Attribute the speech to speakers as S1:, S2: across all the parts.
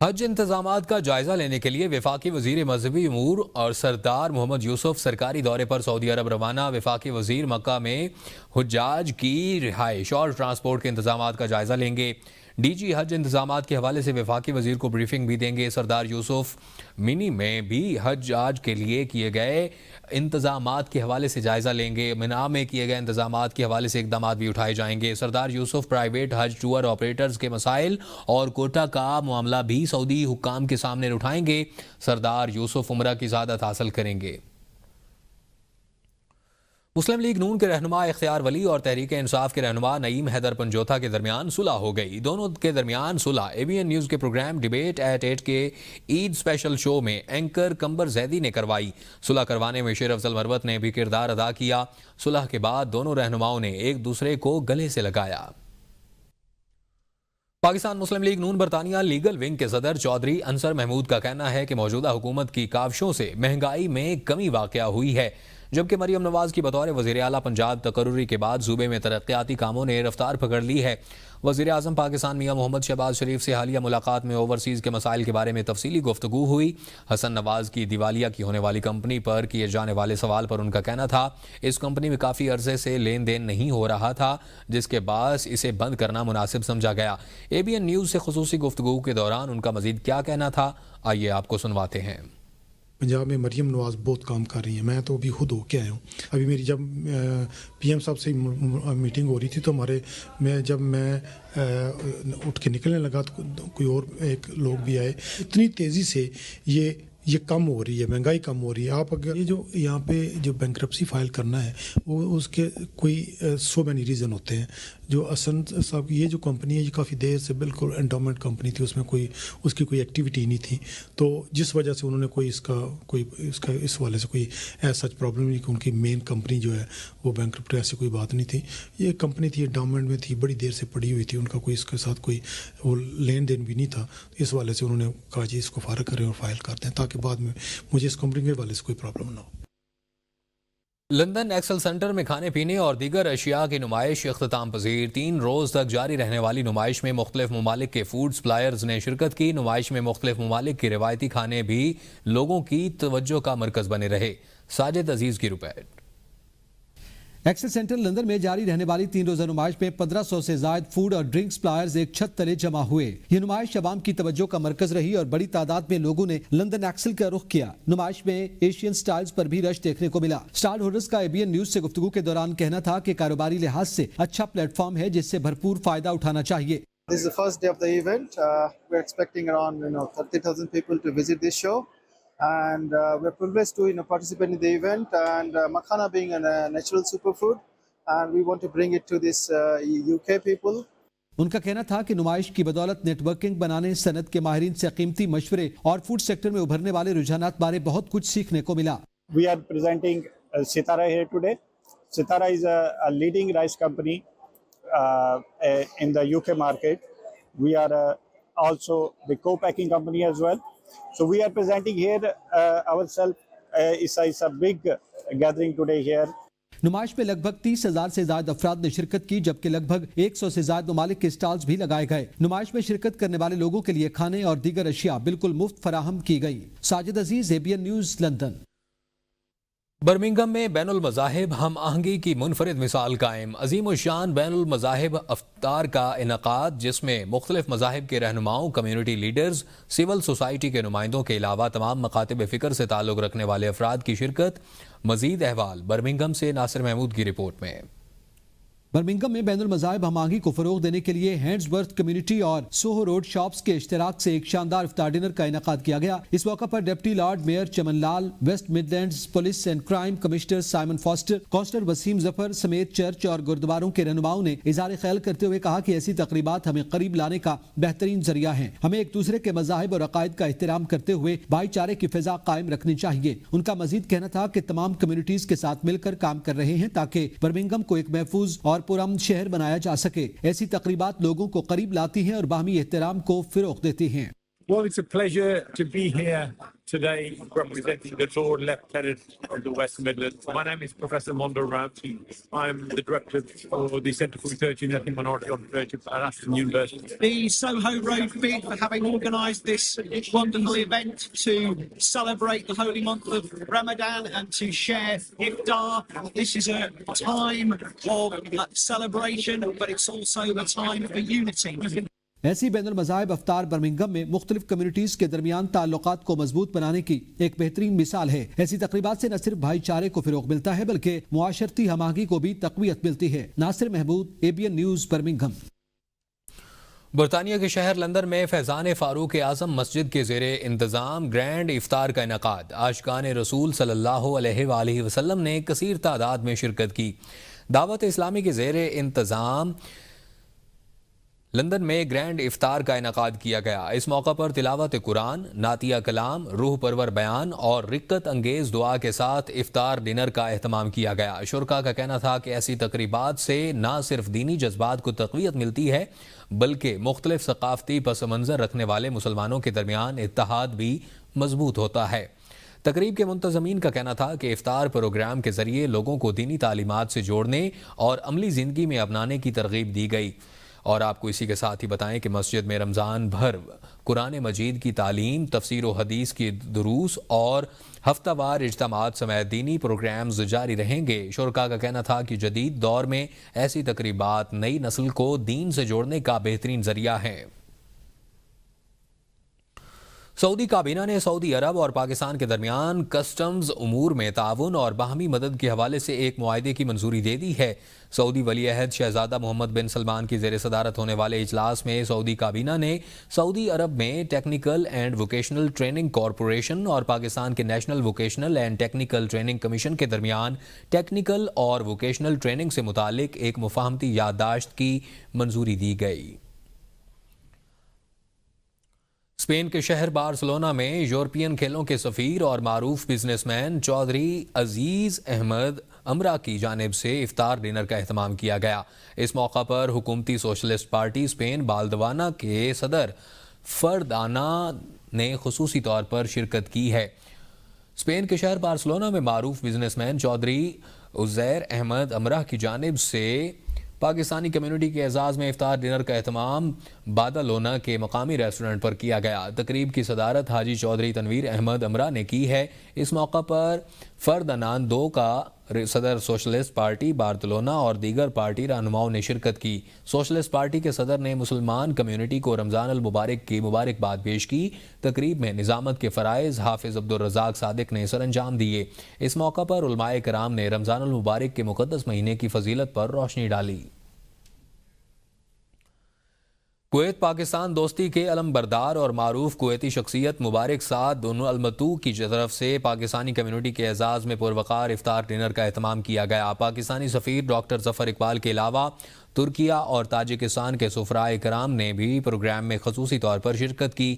S1: حج انتظامات کا جائزہ لینے کے لیے وفاقی وزیر مذہبی امور اور سردار محمد یوسف سرکاری دورے پر سعودی عرب روانہ۔ وفاقی وزیر مکہ میں حجاج کی رہائش اور ٹرانسپورٹ کے انتظامات کا جائزہ لیں گے۔ ڈی جی حج انتظامات کے حوالے سے وفاقی وزیر کو بریفنگ بھی دیں گے۔ سردار یوسف منی میں بھی حجاج کے لیے کیے گئے انتظامات کے حوالے سے جائزہ لیں گے۔ منا میں کیے گئے انتظامات کے حوالے سے اقدامات بھی اٹھائے جائیں گے۔ سردار یوسف پرائیویٹ حج ٹور آپریٹرز کے مسائل اور کوٹا کا معاملہ بھی سعودی حکام کے سامنے اٹھائیں گے۔ سردار یوسف عمرہ کی سعادت حاصل کریں گے۔ مسلم لیگ نون کے رہنما اختیار ولی اور تحریک انصاف کے رہنما نعیم حیدر پنجوتھا کے درمیان صلح ہو گئی۔ دونوں کے درمیان صلح اے بی این نیوز کے پروگرام ڈیبیٹ ایٹ 8 کے عید اسپیشل شو میں اینکر کمبر زیدی نے کروائی۔ صلح کروانے میں شیر افضل مروت نے بھی کردار ادا کیا۔ صلح کے بعد دونوں رہنماؤں نے ایک دوسرے کو گلے سے لگایا۔ پاکستان مسلم لیگ نون برطانیہ لیگل ونگ کے صدر چودھری انصر محمود کا کہنا ہے کہ موجودہ حکومت کی کاوشوں سے مہنگائی میں کمی واقع ہوئی ہے، جبکہ مریم نواز کی بطور وزیر اعلیٰ پنجاب تقرری کے بعد صوبے میں ترقیاتی کاموں نے رفتار پکڑ لی ہے۔ وزیر اعظم پاکستان میاں محمد شہباز شریف سے حالیہ ملاقات میں اوورسیز کے مسائل کے بارے میں تفصیلی گفتگو ہوئی۔ حسن نواز کی دیوالیہ کی ہونے والی کمپنی پر کیے جانے والے سوال پر ان کا کہنا تھا اس کمپنی میں کافی عرصے سے لین دین نہیں ہو رہا تھا، جس کے باعث اسے بند کرنا مناسب سمجھا گیا۔ اے بی این نیوز سے خصوصی گفتگو کے دوران ان کا مزید کیا کہنا تھا، آئیے آپ کو سنواتے ہیں۔
S2: پنجاب میں مریم نواز بہت کام کر رہی ہیں، میں تو ابھی خود ہو کے آیا ہوں۔ ابھی میری جب پی ایم صاحب سے میٹنگ ہو رہی تھی تو جب میں اٹھ کے نکلنے لگا تو کوئی اور ایک لوگ بھی آئے۔ اتنی تیزی سے یہ کم ہو رہی ہے، مہنگائی کم ہو رہی ہے۔ آپ اگر یہ جو یہاں پہ جو بینکرپسی فائل کرنا ہے وہ اس کے کوئی سو مینی ریزن ہوتے ہیں۔ جو حسن صاحب کی یہ جو کمپنی ہے یہ کافی دیر سے بالکل انڈومنٹ کمپنی تھی، اس میں اس کی کوئی ایکٹیویٹی نہیں تھی، تو جس وجہ سے انہوں نے اس والے سے کوئی ایسا سچ پرابلم نہیں کہ ان کی مین کمپنی جو ہے وہ بینکرپٹ، ایسی کوئی بات نہیں تھی۔ یہ کمپنی تھی انڈومنٹ میں تھی، بڑی دیر سے پڑی ہوئی تھی، ان کا کوئی اس کے ساتھ کوئی وہ لین دین بھی نہیں تھا۔ اس والے سے انہوں نے کہا جی اس کو فارغ کریں اور فائل کر دیں تاکہ بعد میں مجھے اس کمپنی کے والے سے کوئی پرابلم نہ ہو۔
S1: لندن ایکسل سینٹر میں کھانے پینے اور دیگر اشیاء کی نمائش اختتام پذیر۔ 3 روز تک جاری رہنے والی نمائش میں مختلف ممالک کے فوڈ سپلائرز نے شرکت کی۔ نمائش میں مختلف ممالک کے روایتی کھانے بھی لوگوں کی توجہ کا مرکز بنے رہے۔ ساجد عزیز کی رپورٹ۔
S3: ایکسل سینٹر لندن میں جاری رہنے والی 3 روزہ نمائش میں 1500 سے زائد فوڈ اور ڈرنک سپلائرز ایک چھت تلے جمع ہوئے۔ یہ نمائش عوام کی توجہ کا مرکز رہی اور بڑی تعداد میں لوگوں نے لندن ایکسل کا رخ کیا۔ نمائش میں ایشین سٹائلز پر بھی رش دیکھنے کو ملا۔ سٹال ہولڈرز کا اے بی این نیوز سے گفتگو کے دوران کہنا تھا کہ کاروباری لحاظ سے اچھا پلیٹ فارم ہے جس سے بھرپور فائدہ اٹھانا چاہیے۔
S4: This is the first day of the event. We're expecting around 30,000 people to visit this show, and we're privileged to participate in the event. And makhana being a natural superfood, and we want to bring it to this UK people.
S3: ان کا کہنا تھا کہ نمائش کی بدولت net working بنانے، صنعت کے ماہرین سے قیمتی مشورے اور فوڈ سیکٹر میں ابھرنے والے رجحانات بارے بہت کچھ سیکھنے کو ملا۔
S5: We are presenting Sitara here today. Sitara is a leading rice company in the UK market. We are also the co-packing company as well. So we are presenting here ourselves. It's a big gathering today here.
S3: نمائش میں لگ بھگ 30,000 سے زائد افراد نے شرکت کی، جبکہ لگ بھگ 100 سے زائد ممالک کے سٹالز بھی لگائے گئے۔ نمائش میں شرکت کرنے والے لوگوں کے لیے کھانے اور دیگر اشیاء بالکل مفت فراہم کی گئی۔ Sajid Aziz, A B N news, London.
S1: Birmingham میں بین المذاہب ہم آہنگی کی منفرد مثال قائم۔ عظیم الشان بین المذاہب افطار کا انعقاد، جس میں مختلف مذاہب کے رہنماؤں، کمیونٹی لیڈرز، سول سوسائٹی کے نمائندوں کے علاوہ تمام مکاتب فکر سے تعلق رکھنے والے افراد کی شرکت۔ مزید احوال برمنگھم سے ناصر محمود کی رپورٹ میں۔
S3: برمنگھم میں بین المذاہب ہم آہنگی کو فروغ دینے کے لیے ہینڈز ورتھ کمیونٹی اور سوہو روڈ شاپس کے اشتراک سے ایک شاندار افطار ڈنر کا انعقاد کیا گیا۔ اس موقع پر deputy lord mayor Chaman Lal, West Midlands police and crime commissioner Simon Foster, councillor Waseem Zafar سمیت چرچ اور گردواروں کے رہنماؤں نے اظہار خیال کرتے ہوئے کہا کہ ایسی تقریبات ہمیں قریب لانے کا بہترین ذریعہ ہیں۔ ہمیں ایک دوسرے کے مذاہب اور عقائد کا احترام کرتے ہوئے بھائی چارے کی فضا قائم رکھنی چاہیے۔ ان کا مزید کہنا تھا کہ تمام کمیونٹیز کے ساتھ مل کر کام کر رہے ہیں تاکہ برمنگھم کو ایک محفوظ اور پرامن شہر بنایا جا سکے۔ ایسی تقریبات لوگوں کو قریب لاتی ہیں اور باہمی احترام کو فروغ دیتی ہیں۔
S6: Well, it's a pleasure to be here today representing the Lord Lieutenant of the West Midlands. My name is Professor Mondo Ramsey. I'm the Director for the Centre for Research in Ethnic Minority Entrepreneurship at Aston University.
S7: The Soho Road Bid for having organised this wonderful event to celebrate the holy month of Ramadan and to share iftar. This is a time of celebration, but it's also a time for unity.
S3: ایسی بین المذاہب افطار Birmingham میں مختلف communities کے درمیان تعلقات کو مضبوط بنانے کی ایک بہترین مثال ہے. ایسی تقریبات سے نہ صرف بھائی چارے کو فروغ ملتا ہے بلکہ معاشرتی ہم آہنگی کو بھی تقویت ملتی ہے. ناصر محمود, ABN نیوز, برمنگھم.
S1: برطانیہ کے شہر لندن میں فیضان فاروق اعظم مسجد کے زیر انتظام گرینڈ افطار کا انعقاد. عاشقان رسول صلی اللہ علیہ وآلہ وسلم نے کثیر تعداد میں شرکت کی. دعوت اسلامی کے زیر انتظام لندن میں گرینڈ افطار کا انعقاد کیا گیا. اس موقع پر تلاوت قرآن, نعتیہ کلام, روح پرور بیان اور رقت انگیز دعا کے ساتھ افطار ڈنر کا اہتمام کیا گیا. شرکاء کا کہنا تھا کہ ایسی تقریبات سے نہ صرف دینی جذبات کو تقویت ملتی ہے بلکہ مختلف ثقافتی پس منظر رکھنے والے مسلمانوں کے درمیان اتحاد بھی مضبوط ہوتا ہے. تقریب کے منتظمین کا کہنا تھا کہ افطار پروگرام کے ذریعے لوگوں کو دینی تعلیمات سے جوڑنے اور عملی زندگی میں اپنانے کی ترغیب دی گئی. اور آپ کو اسی کے ساتھ ہی بتائیں کہ مسجد میں رمضان بھر قرآن مجید کی تعلیم, تفسیر و حدیث کی دروس اور ہفتہ وار اجتماعات سمیت دینی پروگرامز جاری رہیں گے. شرکاء کا کہنا تھا کہ جدید دور میں ایسی تقریبات نئی نسل کو دین سے جوڑنے کا بہترین ذریعہ ہیں. سعودی کابینہ نے سعودی عرب اور پاکستان کے درمیان کسٹمز امور میں تعاون اور باہمی مدد کے حوالے سے ایک معاہدے کی منظوری دے دی ہے. سعودی ولی عہد شہزادہ محمد بن سلمان کی زیر صدارت ہونے والے اجلاس میں سعودی کابینہ نے سعودی عرب میں technical and vocational training corporation اور پاکستان کے national vocational and technical training commission کے درمیان ٹیکنیکل اور ووکیشنل ٹریننگ سے متعلق ایک مفاہمتی یادداشت کی منظوری دی گئی. اسپین کے شہر بارسلونا میں یورپین کھیلوں کے سفیر اور معروف بزنس مین چودھری عزیز احمد امرا کی جانب سے افطار ڈنر کا اہتمام کیا گیا. اس موقع پر حکومتی سوشلسٹ پارٹی اسپین بالدوانا کے صدر فردانا نے خصوصی طور پر شرکت کی ہے. اسپین کے شہر بارسلونا میں معروف بزنس مین چودھری عزیر احمد امرا کی جانب سے پاکستانی کمیونٹی کے اعزاز میں افطار ڈنر کا اہتمام بادالونا کے مقامی ریسٹورنٹ پر کیا گیا. تقریب کی صدارت حاجی چودھری تنویر احمد امرا نے کی ہے. اس موقع پر فردنان 2 کا صدر سوشلسٹ پارٹی بارسلونا اور دیگر پارٹی رہنماؤں نے شرکت کی. سوشلسٹ پارٹی کے صدر نے مسلمان کمیونٹی کو رمضان المبارک کی مبارکباد پیش کی. تقریب میں نظامت کے فرائض حافظ عبدالرزاق صادق نے سر انجام دیے. اس موقع پر علماء کرام نے رمضان المبارک کے مقدس مہینے کی فضیلت پر روشنی ڈالی. کویت پاکستان دوستی کے علم بردار اور معروف کویتی شخصیت مبارک سعد دونوں المتو کی طرف سے پاکستانی کمیونٹی کے اعزاز میں پروقار افطار ڈنر کا اہتمام کیا گیا. پاکستانی سفیر ڈاکٹر ظفر اقبال کے علاوہ ترکیہ اور تاجکستان کے سفراء کرام نے بھی پروگرام میں خصوصی طور پر شرکت کی.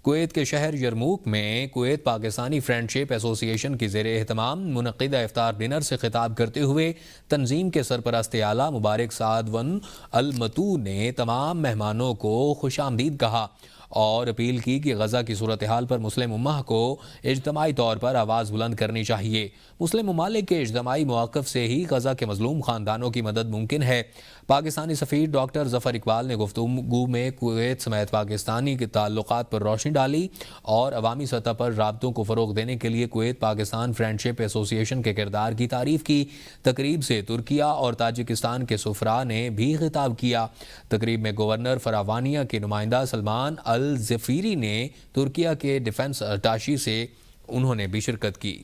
S1: کویت کے شہر یرموک میں کویت پاکستانی فرینڈشپ ایسوسی ایشن کی زیر اہتمام منعقدہ افطار ڈنر سے خطاب کرتے ہوئے تنظیم کے سرپرست اعلیٰ مبارک سعد ون المتو نے تمام مہمانوں کو خوش آمدید کہا اور اپیل کی کہ غزہ کی صورتحال پر مسلم امہ کو اجتماعی طور پر آواز بلند کرنی چاہیے. مسلم ممالک کے اجتماعی موقف سے ہی غزہ کے مظلوم خاندانوں کی مدد ممکن ہے. پاکستانی سفیر ڈاکٹر ظفر اقبال نے گفتگو میں کویت سمیت پاکستانی کے تعلقات پر روشنی ڈالی اور عوامی سطح پر رابطوں کو فروغ دینے کے لیے کویت پاکستان فرینڈشپ ایسوسی ایشن کے کردار کی تعریف کی. تقریب سے ترکیہ اور تاجکستان کے سفراء نے بھی خطاب کیا. تقریب میں گورنر فراوانیہ کے نمائندہ سلمان الزفیری نے ترکیہ کے ڈیفنس اٹاشی سے انہوں نے بھی شرکت کی.